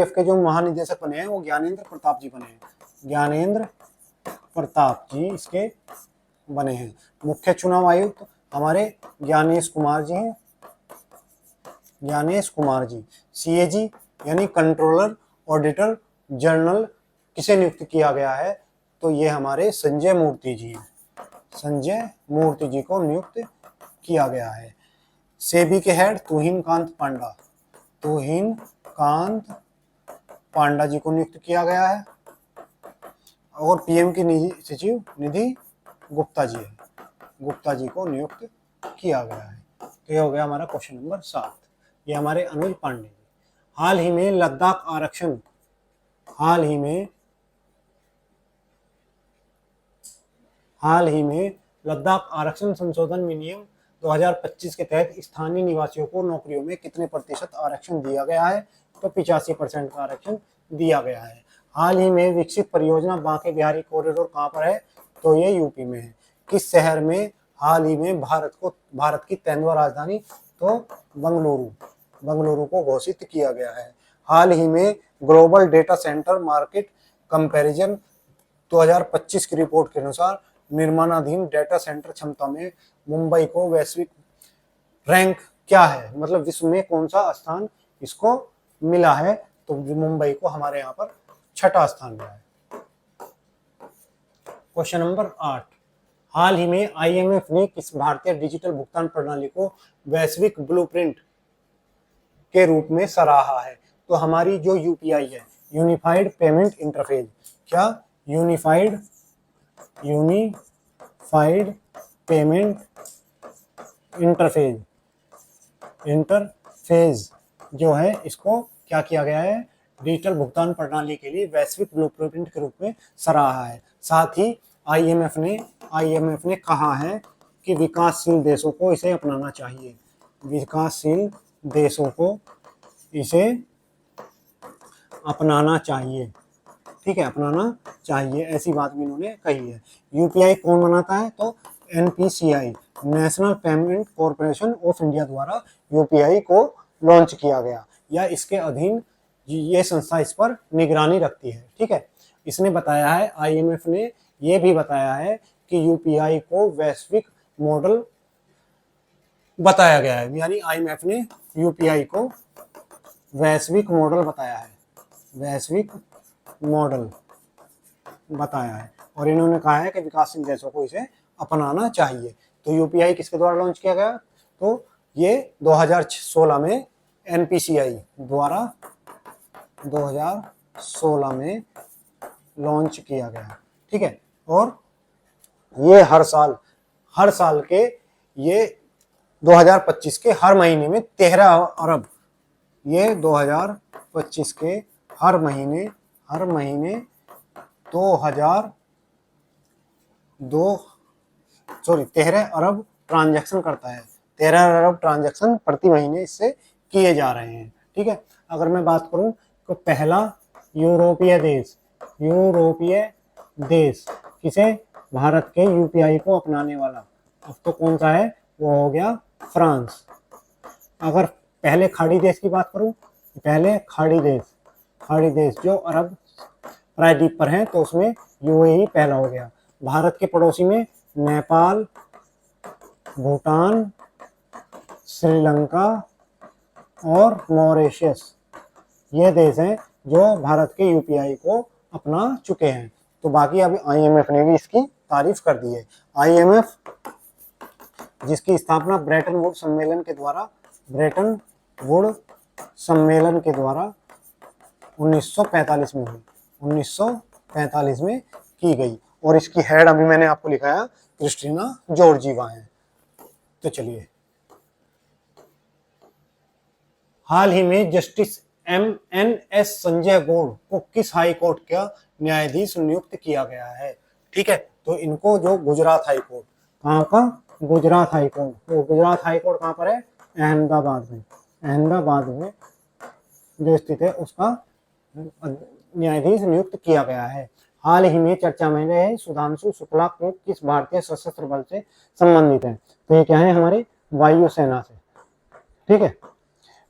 के जो महानिदेशक बने हैं वो ज्ञानेंद्र प्रताप जी बने हैं, ज्ञानेंद्र प्रताप जी इसके बने हैं। मुख्य चुनाव आयुक्त हमारे ज्ञानेश कुमार जी। सीएजी यानी कंट्रोलर ऑडिटर जनरल किसे नियुक्त किया गया है, तो ये हमारे संजय मूर्ति जी हैं, संजय मूर्ति जी को नियुक्त किया गया है। सेबी के हेड तुहिन कांत पांडा जी को नियुक्त किया गया है, और पीएम की निजी सचिव निधि गुप्ता जी को नियुक्त किया गया है। तो ये हो गया हमारा क्वेश्चन नंबर 7, ये हमारे अनुज पांडे जी। हाल ही में लद्दाख आरक्षण संशोधन विनियम 2025 के तहत स्थानीय निवासियों को नौकरियों में कितने प्रतिशत आरक्षण दिया गया है, तो 85% का आरक्षण दिया गया है। हाल ही में विकसित परियोजना बांके बिहारी कॉरिडोर कहाँ पर है, तो ये यूपी में है। किस शहर में हाल ही में भारत की तेंदुआ राजधानी, तो बंगलुरु को घोषित किया गया है। हाल ही में global data centre market comparison 2025 की रिपोर्ट के अनुसार निर्माणाधीन डेटा सेंटर क्षमता में मुंबई को वैश्विक रैंक क्या है, मतलब विश्व में कौन सा स्थान इसको मिला है, तो मुंबई को हमारे यहाँ पर 6ठा स्थान मिला है। क्वेश्चन नंबर 8, हाल ही में आईएमएफ ने किस भारतीय डिजिटल भुगतान प्रणाली को वैश्विक ब्लूप्रिंट के रूप में सराहा है? तो हमारी जो यूपीआई है, यूनिफाइड पेमेंट इंटरफेस, क्या यूनिफाइड पेमेंट इंटरफेस जो है, इसको क्या किया गया है? डिजिटल भुगतान प्रणाली के लिए वैश्विक ब्लूप्रिंट के रूप में सराहा है। साथ ही आईएमएफ ने कहा है कि विकासशील देशों को इसे अपनाना चाहिए। विकासशील देशों को इसे अपनाना चाहिए, ठीक है, अपनाना चाहिए, ऐसी बात भी इन्होंने कही है। यूपीआई कौन बनाता है? तो NPCI, national payment corporation of India द्वारा यूपीआई को लॉन्च किया गया, या इसके अधीन ये संस्था इस पर निगरानी रखती है, ठीक है। इसने बताया है, आईएमएफ ने ये भी बताया है कि यूपीआई को वैश्विक मॉडल बताया गया है, यानी आईएमएफ ने यूपीआई को वैश्विक मॉडल बताया है, वैश्विक मॉडल बताया है, और इन्होंने कहा है कि विकासशील देशों को इसे अपनाना चाहिए। तो यूपीआई किसके द्वारा लॉन्च किया गया? तो ये 2016 में एनपीसीआई द्वारा 2016 में लॉन्च किया गया, ठीक है। और ये हर साल के, ये 2025 के हर महीने में 13 अरब, ये 2025 के हर महीने 13 अरब ट्रांजैक्शन करता है। 13 अरब ट्रांजैक्शन प्रति महीने इससे किए जा रहे हैं, ठीक है। अगर मैं बात करूं तो पहला यूरोपीय देश किसे? भारत के यूपीआई को अपनाने वाला अब तो कौन सा है? वो हो गया फ्रांस। अगर पहले खाड़ी देश की बात करूं, पहले खाड़ी देश जो अरब प्रायद्वीप पर है, तो उसमें यूएई पहला हो गया। भारत के पड़ोसी में नेपाल, भूटान, श्रीलंका और मॉरिशस, ये देश हैं जो भारत के यूपीआई को अपना चुके हैं। तो बाकी अभी आईएमएफ ने भी इसकी तारीफ कर दी है। आईएमएफ जिसकी स्थापना ब्रेटन वुड सम्मेलन के द्वारा 1945 में हुई, 1945 में की गई, और इसकी हेड अभी मैंने आपको लिखाया क्रिस्टीना जॉर्जीवा है। तो चलिए, हाल ही में जस्टिस एमएनएस संजय गौड़ को किस हाई कोर्ट का न्यायाधीश नियुक्त किया गया है? ठीक है, तो इनको जो गुजरात हाई कोर्ट, कहाँ का? Gujarat high court. तो गुजरात हाई कोर्ट कहाँ पर है? अहमदाबाद में जो स्थित है, उसका न्यायाधीश नियुक्त किया गया है। हाल ही में चर्चा में रहे सुधांशु शुक्ला को किस भारतीय सशस्त्र बल से संबंधित है? तो ये क्या है? हमारे वायुसेना से, ठीक है।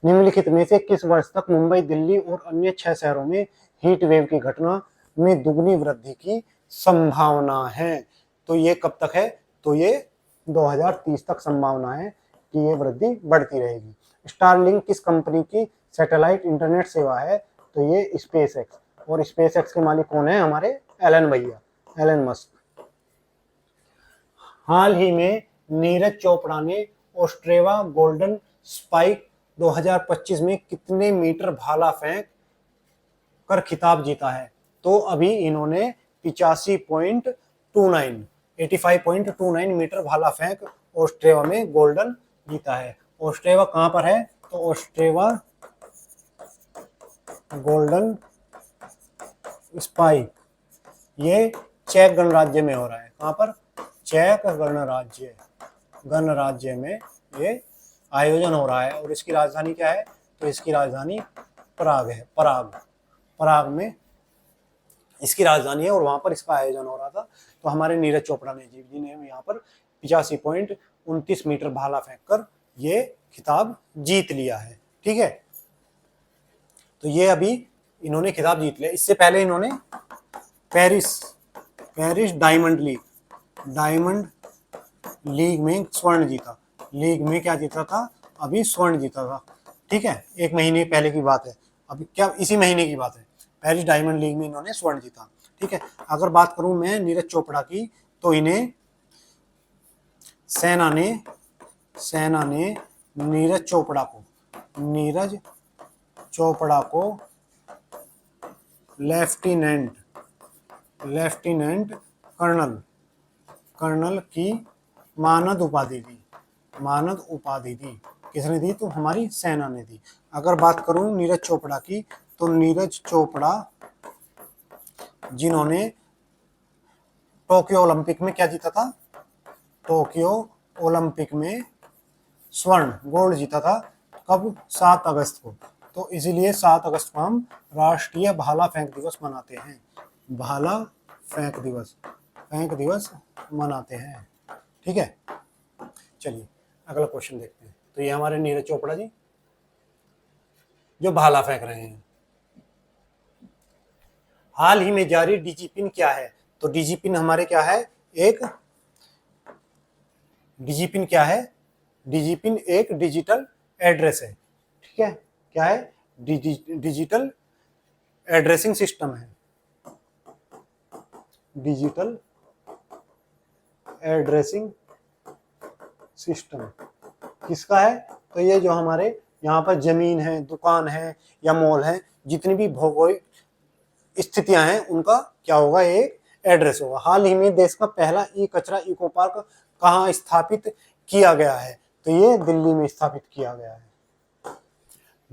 निम्नलिखित में से किस वर्ष तक मुंबई, दिल्ली और अन्य 6 शहरों में हीट वेव की घटना में दुगनी वृद्धि की संभावना है? तो ये कब तक है? तो ये 2030 तक संभावना है कि ये वृद्धि बढ़ती रहेगी। स्टारलिंक किस कंपनी की सैटेलाइट इंटरनेट सेवा है? तो ये स्पेस एक्स, और स्पेस एक्स के मालिक कौन है? हमारे एलन मस्क। हाल ही में नीरज चोपड़ा ने ऑस्ट्रेवा गोल्डन स्पाइक 2025 में कितने मीटर भाला फेंक कर खिताब जीता है? तो अभी इन्होंने 85.29 मीटर भाला फेंक ऑस्ट्रेवा में गोल्डन जीता है। ऑस्ट्रेवा कहाँ पर है? तो ऑस्ट्रेवा गोल्डन स्पाइक ये चेक गणराज्य में हो रहा है। कहाँ पर? चेक गणराज्य में ये आयोजन हो रहा है, और इसकी राजधानी क्या है? तो इसकी राजधानी पराग है। पराग में इसकी राजधानी है, और वहां पर इसका आयोजन हो रहा था। तो हमारे नीरज चोपड़ा ने जी ने यहाँ पर 85.29 मीटर भाला फेंक कर ये खिताब जीत लिया है, ठीक है। तो ये अभी इन्होंने खिताब जीत लिया। इससे पहले इन्होंने पेरिस डायमंड लीग में स्वर्ण जीता। लीग में क्या जीता था? अभी स्वर्ण जीता था, ठीक है। 1 महीने पहले की बात है, अभी क्या इसी महीने की बात है। पेरिस डायमंड लीग में इन्होंने स्वर्ण जीता, ठीक है। अगर बात करूं मैं नीरज चोपड़ा की, तो इन्हें सेना ने नीरज चोपड़ा को लेफ्टिनेंट कर्नल की मानद उपाधि दी। किसने दी? तो हमारी सेना ने दी। अगर बात करूं नीरज चोपड़ा की, तो नीरज चोपड़ा जिन्होंने टोक्यो ओलंपिक में क्या जीता था? टोक्यो ओलंपिक में स्वर्ण गोल्ड जीता था। कब? 7 अगस्त को। तो इसीलिए 7 अगस्त को हम राष्ट्रीय भाला फेंक दिवस मनाते हैं। भाला फेंक दिवस मनाते हैं। ठीक है, चलिए अगला क्वेश्चन देखते हैं। तो ये हमारे नीरज चोपड़ा जी जो भाला फेंक रहे हैं। हाल ही में जारी डीजीपिन क्या है? तो डीजीपिन हमारे क्या है? डीजीपिन क्या है? डीजीपिन एक डिजिटल एड्रेस है। ठीक है, क्या है? डिजिटल एड्रेसिंग सिस्टम है। डिजिटल एड्रेसिंग सिस्टम किसका है? तो ये जो हमारे यहाँ पर जमीन है, दुकान है या मॉल है, जितनी भी भौगोलिक स्थितियां हैं, उनका क्या होगा? एक एड्रेस होगा। हाल ही में देश का पहला ई कचरा इको पार्क कहाँ स्थापित किया गया है? तो ये दिल्ली में स्थापित किया गया है।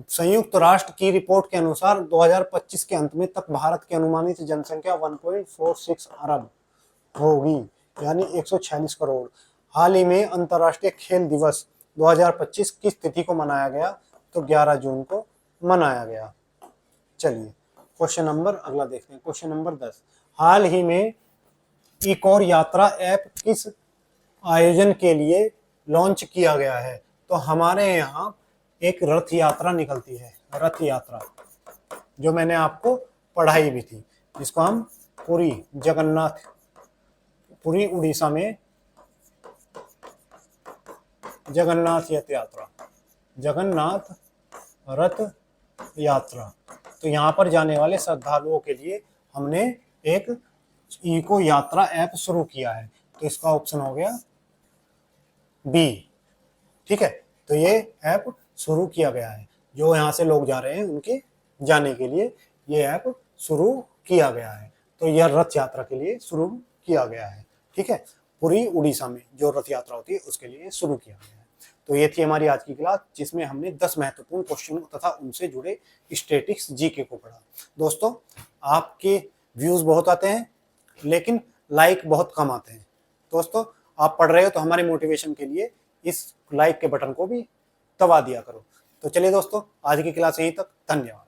संयुक्त राष्ट्र की रिपोर्ट के अनुसार 2025 के अंत में तक भारत की अनुमानित जनसंख्या 1.46 अरब होगी, यानी 146 करोड़। हाल ही में अंतर्राष्ट्रीय खेल दिवस 2025 किस तिथि को मनाया गया? तो 11 जून को मनाया गया। चलिए क्वेश्चन नंबर अगला देखते हैं। क्वेश्चन नंबर 10, हाल ही में इकोर यात्रा ऐप किस आयोजन के लिए लॉन्च किया गया है? तो हमारे यहाँ एक रथ यात्रा निकलती है, रथ यात्रा, जो मैंने आपको पढ़ाई भी थी, जिसको हम पुरी उड़ीसा में जगन्नाथ रथ यात्रा। तो यहाँ पर जाने वाले श्रद्धालुओं के लिए हमने एक इको यात्रा ऐप शुरू किया है। तो इसका ऑप्शन हो गया बी। ठीक है, तो ये ऐप शुरू किया गया है। जो यहाँ से लोग जा रहे हैं उनके जाने के लिए ये ऐप शुरू किया गया है। तो यह रथ यात्रा के लिए शुरू किया गया है। ठीक है, पूरी उड़ीसा में जो रथ यात्रा होती है उसके लिए शुरू किया गया है। तो ये थी हमारी आज की क्लास, जिसमें हमने 10 महत्वपूर्ण क्वेश्चन तथा उनसे जुड़े स्टैटिक्स जीके को पढ़ा। दोस्तों, आपके व्यूज बहुत आते हैं लेकिन लाइक बहुत कम आते हैं। दोस्तों, आप पढ़ रहे हो तो हमारे मोटिवेशन के लिए इस लाइक के बटन को भी दबा दिया करो। तो चलिए दोस्तों, आज की क्लास यहीं तक। धन्यवाद।